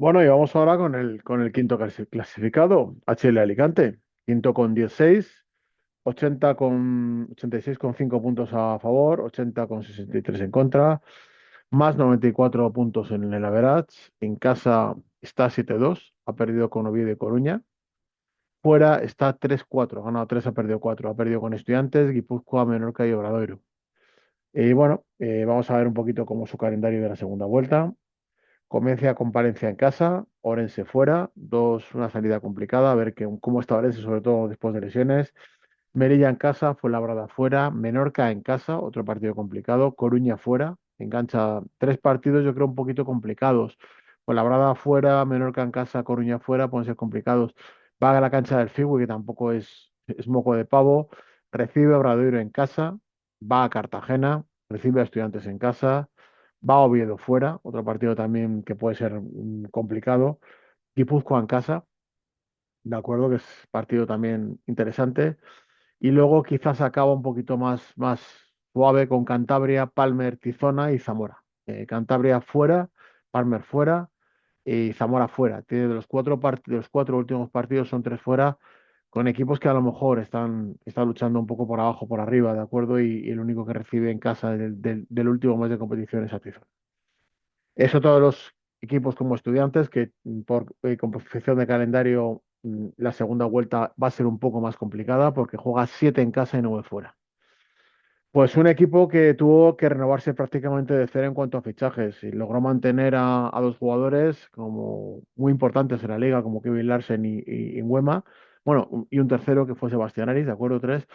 Bueno, y vamos ahora con el quinto clasificado, HL Alicante. Quinto con 16, 86,5 puntos a favor, 80,63 en contra, más 94 puntos en el average. En casa está 7-2, ha perdido con Oviedo y Coruña. Fuera está 3-4, ha ganado 3, ha perdido 4. Ha perdido con Estudiantes, Guipúzcoa, Menorca y Obradoiro. Y bueno, vamos a ver un poquito cómo es su calendario de la segunda vuelta. Comienza con Palencia en casa, Orense fuera, una salida complicada, a ver cómo está Orense, sobre todo después de lesiones. Melilla en casa, Fuenlabrada fuera, Menorca en casa, otro partido complicado, Coruña fuera, engancha tres partidos, yo creo un poquito complicados. Fuenlabrada fuera, Menorca en casa, Coruña fuera, pueden ser complicados. Va a la cancha del Figui, que tampoco es moco de pavo, recibe a Obradoiro en casa, va a Cartagena, recibe a Estudiantes en casa, va a Oviedo fuera, otro partido también que puede ser complicado. Guipúzcoa en casa, de acuerdo, que es partido también interesante. Y luego quizás acaba un poquito más suave con Cantabria, Palmer, Tizona y Zamora. Cantabria fuera, Palmer fuera y Zamora fuera. Tiene de los cuatro últimos partidos son tres fuera, con equipos que a lo mejor están luchando un poco por abajo, por arriba, ¿de acuerdo? Y el único que recibe en casa del último mes de competición es a Tizona. Eso todos los equipos como Estudiantes, que por composición de calendario la segunda vuelta va a ser un poco más complicada porque juega 7 en casa y 9 fuera. Pues un equipo que tuvo que renovarse prácticamente de cero en cuanto a fichajes y logró mantener a dos jugadores como muy importantes en la liga, como Kevin Larsen y Nguema, bueno, y un tercero que fue Sebastián Aris, ¿de acuerdo? Tres.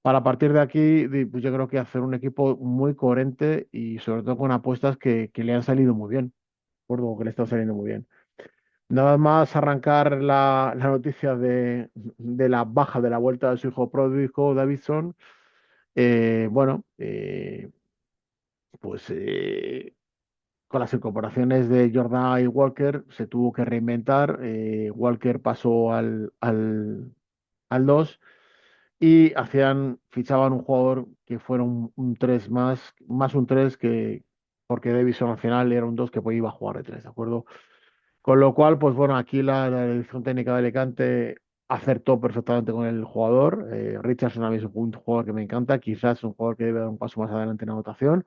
Para partir de aquí, pues yo creo que hacer un equipo muy coherente y sobre todo con apuestas que le han salido muy bien, ¿de acuerdo? Que le están saliendo muy bien. Nada más arrancar la noticia de la baja de la vuelta de su hijo pródigo, Davidson. Bueno, pues con las incorporaciones de Jordan y Walker se tuvo que reinventar. Walker pasó al 2 y fichaban un jugador que fuera un 3 más un 3 porque Davison al final era un 2 que pues iba a jugar de 3, ¿de acuerdo? Con lo cual, pues bueno, aquí la dirección técnica de Alicante acertó perfectamente con el jugador. Richardson a mí es un jugador que me encanta, quizás es un jugador que debe dar un paso más adelante en la anotación,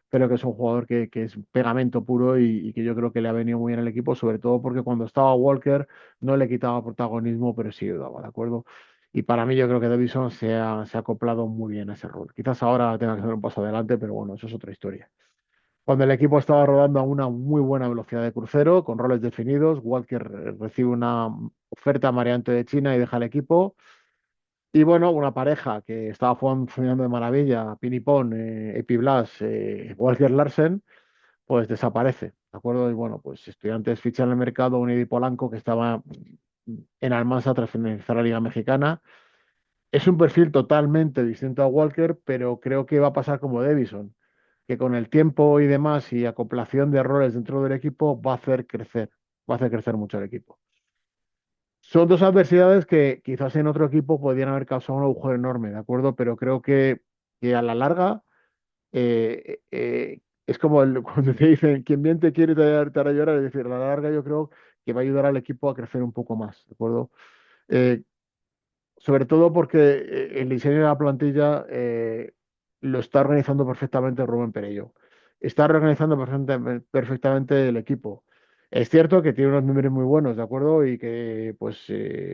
pero que es un jugador que es pegamento puro y que yo creo que le ha venido muy bien al equipo, sobre todo porque cuando estaba Walker no le quitaba protagonismo, pero sí ayudaba, ¿de acuerdo? Y para mí yo creo que Davison se ha acoplado muy bien a ese rol. Quizás ahora tenga que hacer un paso adelante, pero bueno, eso es otra historia. Cuando el equipo estaba rodando a una muy buena velocidad de crucero, con roles definidos, Walker recibe una oferta mareante de China y deja el equipo. Y bueno, una pareja que estaba funcionando de maravilla, Pinipón, Epiblas, Walker Larsen, pues desaparece, ¿de acuerdo? Y bueno, pues Estudiantes ficha en el mercado a un Eddie Polanco que estaba en Almansa tras finalizar la Liga Mexicana. Es un perfil totalmente distinto a Walker, pero creo que va a pasar como Davison, que con el tiempo y demás y acoplación de errores dentro del equipo va a hacer crecer mucho el equipo. Son dos adversidades que quizás en otro equipo podrían haber causado un agujero enorme, ¿de acuerdo? Pero creo que a la larga es como cuando te dicen, quien bien te quiere te hará llorar, es decir, a la larga yo creo que va a ayudar al equipo a crecer un poco más, ¿de acuerdo? Eh, Sobre todo porque el diseño de la plantilla lo está organizando perfectamente Rubén Perello. Está organizando perfectamente el equipo. Es cierto que tiene unos números muy buenos, ¿de acuerdo? Y que, pues,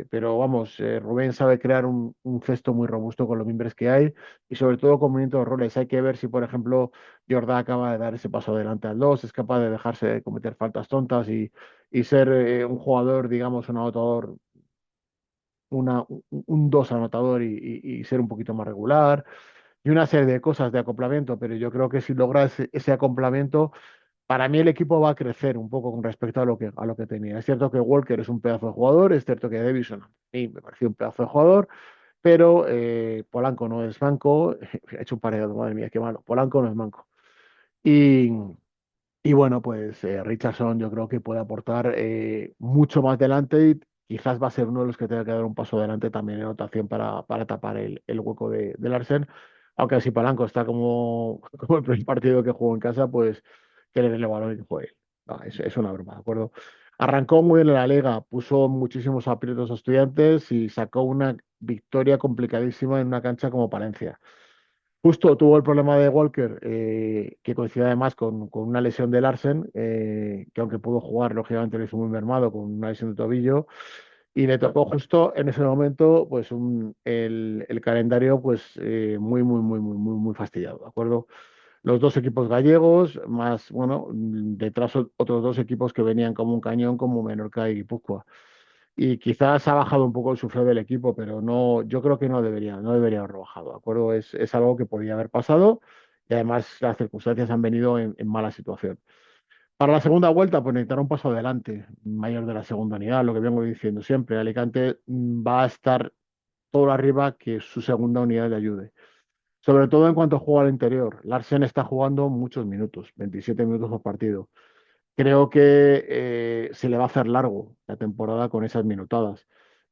pero vamos, Rubén sabe crear un cesto muy robusto con los miembros que hay y sobre todo con movimientos de roles. Hay que ver si, por ejemplo, Jordá acaba de dar ese paso adelante al 2, es capaz de dejarse de cometer faltas tontas y ser un jugador, digamos, un anotador un 2 anotador y ser un poquito más regular y una serie de cosas de acoplamiento, pero yo creo que si logra ese acoplamiento, para mí el equipo va a crecer un poco con respecto a lo que tenía. Es cierto que Walker es un pedazo de jugador, es cierto que Davison a mí me pareció un pedazo de jugador, pero Polanco no es manco, he hecho un pareo, madre mía, qué malo, Polanco no es manco. Y, y bueno, pues Richardson yo creo que puede aportar mucho más delante y quizás va a ser uno de los que tenga que dar un paso adelante también en anotación para tapar el hueco de Larsen. Aunque si Palanco está como el primer partido que jugó en casa, pues que le den el balón y que juegue. No, es una broma, ¿de acuerdo? Arrancó muy bien en la liga, puso muchísimos aprietos a Estudiantes y sacó una victoria complicadísima en una cancha como Palencia. Justo tuvo el problema de Walker, que coincide además con una lesión de Larsen, que aunque pudo jugar, lógicamente lo hizo muy mermado con una lesión de tobillo, y le tocó justo en ese momento pues el calendario pues muy fastidiado, ¿de acuerdo? Los dos equipos gallegos, más, bueno, detrás otros dos equipos que venían como un cañón, como Menorca y Guipúzcoa. Y quizás ha bajado un poco el suflé del equipo, pero no, yo creo que no debería haberlo bajado, ¿de acuerdo? Es algo que podía haber pasado y además las circunstancias han venido en mala situación. Para la segunda vuelta, pues necesitará un paso adelante, mayor de la segunda unidad, lo que vengo diciendo siempre. Alicante va a estar todo arriba que su segunda unidad le ayude. Sobre todo en cuanto a juego al interior. Larsen está jugando muchos minutos, 27 minutos por partido. Creo que se le va a hacer largo la temporada con esas minutadas.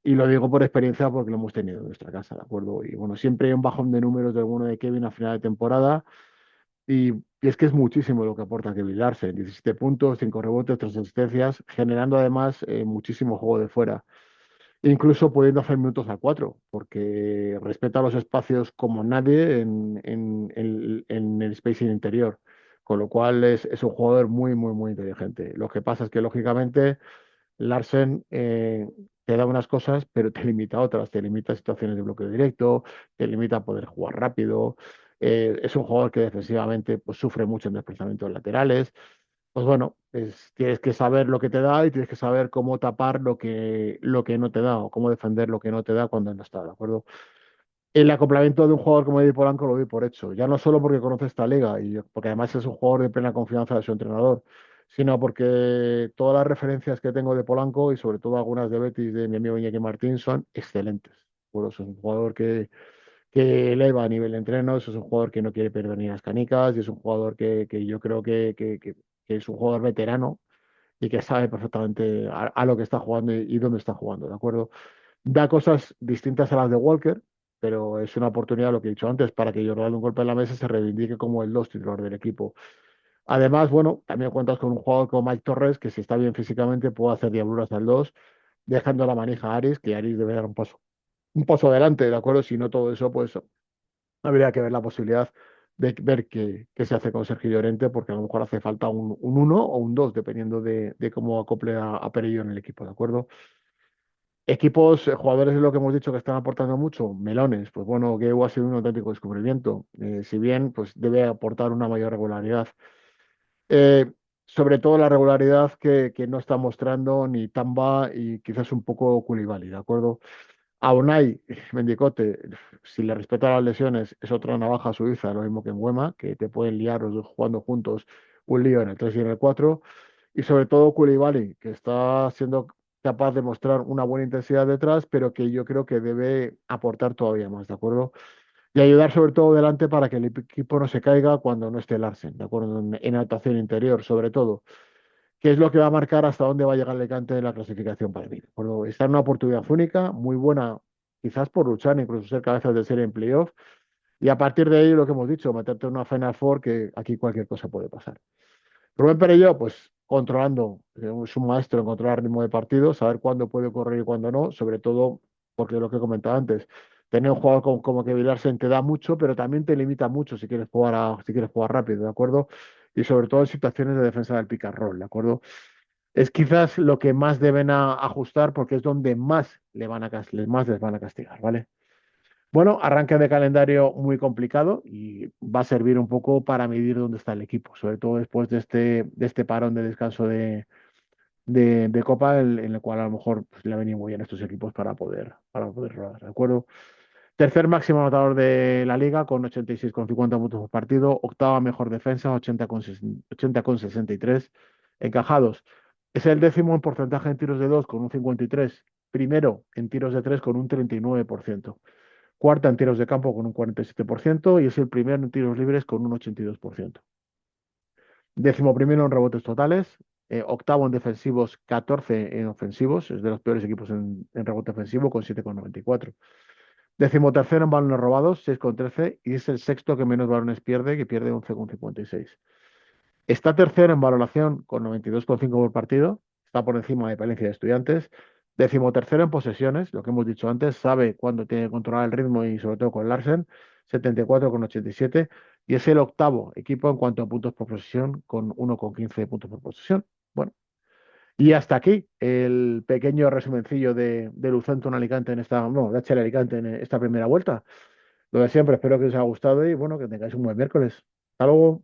Y lo digo por experiencia porque lo hemos tenido en nuestra casa, ¿de acuerdo? Y bueno, siempre hay un bajón de números de alguno de Kevin a final de temporada. Y es que es muchísimo lo que aporta Kevin Larsen. 17 puntos, 5 rebotes, 3 asistencias, generando además muchísimo juego de fuera. Incluso pudiendo hacer minutos a 4, porque respeta los espacios como nadie en el spacing interior. Con lo cual es un jugador muy inteligente. Lo que pasa es que, lógicamente, Larsen te da unas cosas, pero te limita otras. Te limita a situaciones de bloqueo directo, te limita a poder jugar rápido. Es un jugador que defensivamente pues, sufre mucho en desplazamientos laterales. Pues bueno, tienes que saber lo que te da y tienes que saber cómo tapar lo que no te da o cómo defender lo que no te da cuando no está, ¿de acuerdo? El acoplamiento de un jugador como Eddie Polanco lo doy por hecho, ya no solo porque conoce esta liga y porque además es un jugador de plena confianza de su entrenador, sino porque todas las referencias que tengo de Polanco y sobre todo algunas de Betis de mi amigo Iñaki Martín son excelentes. Bueno, es un jugador que eleva a nivel de entreno, es un jugador que no quiere perder ni las canicas y es un jugador que yo creo que es un jugador veterano y que sabe perfectamente a lo que está jugando y dónde está jugando, ¿de acuerdo? Da cosas distintas a las de Walker, pero es una oportunidad, lo que he dicho antes, para que Jordan un golpe en la mesa se reivindique como el dos titular del equipo. Además, bueno, también cuentas con un jugador como Mike Torres, que si está bien físicamente puede hacer diabluras al 2, dejando la manija a Aris, que Aris debe dar un paso adelante, ¿de acuerdo? Si no todo eso, pues habría que ver la posibilidad de ver qué se hace con Sergio Llorente, porque a lo mejor hace falta un 1 o un 2 dependiendo de cómo acople a Perello en el equipo, ¿de acuerdo? Equipos, jugadores de lo que hemos dicho que están aportando mucho, Melones, pues bueno, Gueu ha sido un auténtico descubrimiento. Si bien pues debe aportar una mayor regularidad. Eh, Sobre todo la regularidad que no está mostrando ni Tamba y quizás un poco Koulibaly, ¿de acuerdo? A Unai Mendicote, si le respeta las lesiones, es otra navaja suiza, lo mismo que en Huema, que te pueden liar los dos jugando juntos un lío en el 3 y en el 4. Y sobre todo Koulibaly, que está siendo capaz de mostrar una buena intensidad detrás, pero que yo creo que debe aportar todavía más, ¿de acuerdo? Y ayudar sobre todo delante para que el equipo no se caiga cuando no esté Larsen, ¿de acuerdo? En anotación interior, sobre todo, que es lo que va a marcar hasta dónde va a llegar Alicante en la clasificación para mí, ¿de acuerdo? Está en una oportunidad única, muy buena, quizás por luchar, incluso ser cabezas de serie en playoff, y a partir de ahí lo que hemos dicho, meterte en una Final Four, que aquí cualquier cosa puede pasar. Rubén Perello, pues controlando, es un maestro en controlar ritmo de partido, saber cuándo puede correr y cuándo no, sobre todo porque lo que he comentado antes, tener un jugador como Kevin Larsen te da mucho, pero también te limita mucho si quieres jugar rápido, ¿de acuerdo? Y sobre todo en situaciones de defensa del pick and roll, ¿de acuerdo? Es quizás lo que más deben ajustar porque es donde más más les van a castigar, ¿vale? Bueno, arranque de calendario muy complicado y va a servir un poco para medir dónde está el equipo, sobre todo después de este parón de descanso de Copa, en el cual a lo mejor pues, le ha venido muy bien a estos equipos para poder rodar, ¿de acuerdo? Tercer máximo anotador de la liga con 86,50 puntos por partido, octava mejor defensa, 80,63 encajados. Es el décimo en porcentaje en tiros de 2 con un 53, primero en tiros de 3 con un 39%. Cuarta en tiros de campo con un 47% y es el primero en tiros libres con un 82%. Décimo primero en rebotes totales, octavo en defensivos, 14 en ofensivos, es de los peores equipos en rebote ofensivo con 7,94. Décimo tercero en balones robados, 6,13 y es el sexto que menos balones pierde, que pierde 11,56. Está tercero en valoración con 92,5 por partido, está por encima de Palencia de Estudiantes. Decimotercero en posesiones, lo que hemos dicho antes, sabe cuándo tiene que controlar el ritmo y sobre todo con Larsen, 74,87. Y es el octavo equipo en cuanto a puntos por posesión, con 1,15 puntos por posesión. Bueno, y hasta aquí el pequeño resumencillo de Lucentum Alicante en esta, no, de HL Alicante en esta primera vuelta. Lo de siempre, espero que os haya gustado y bueno, que tengáis un buen miércoles. Hasta luego.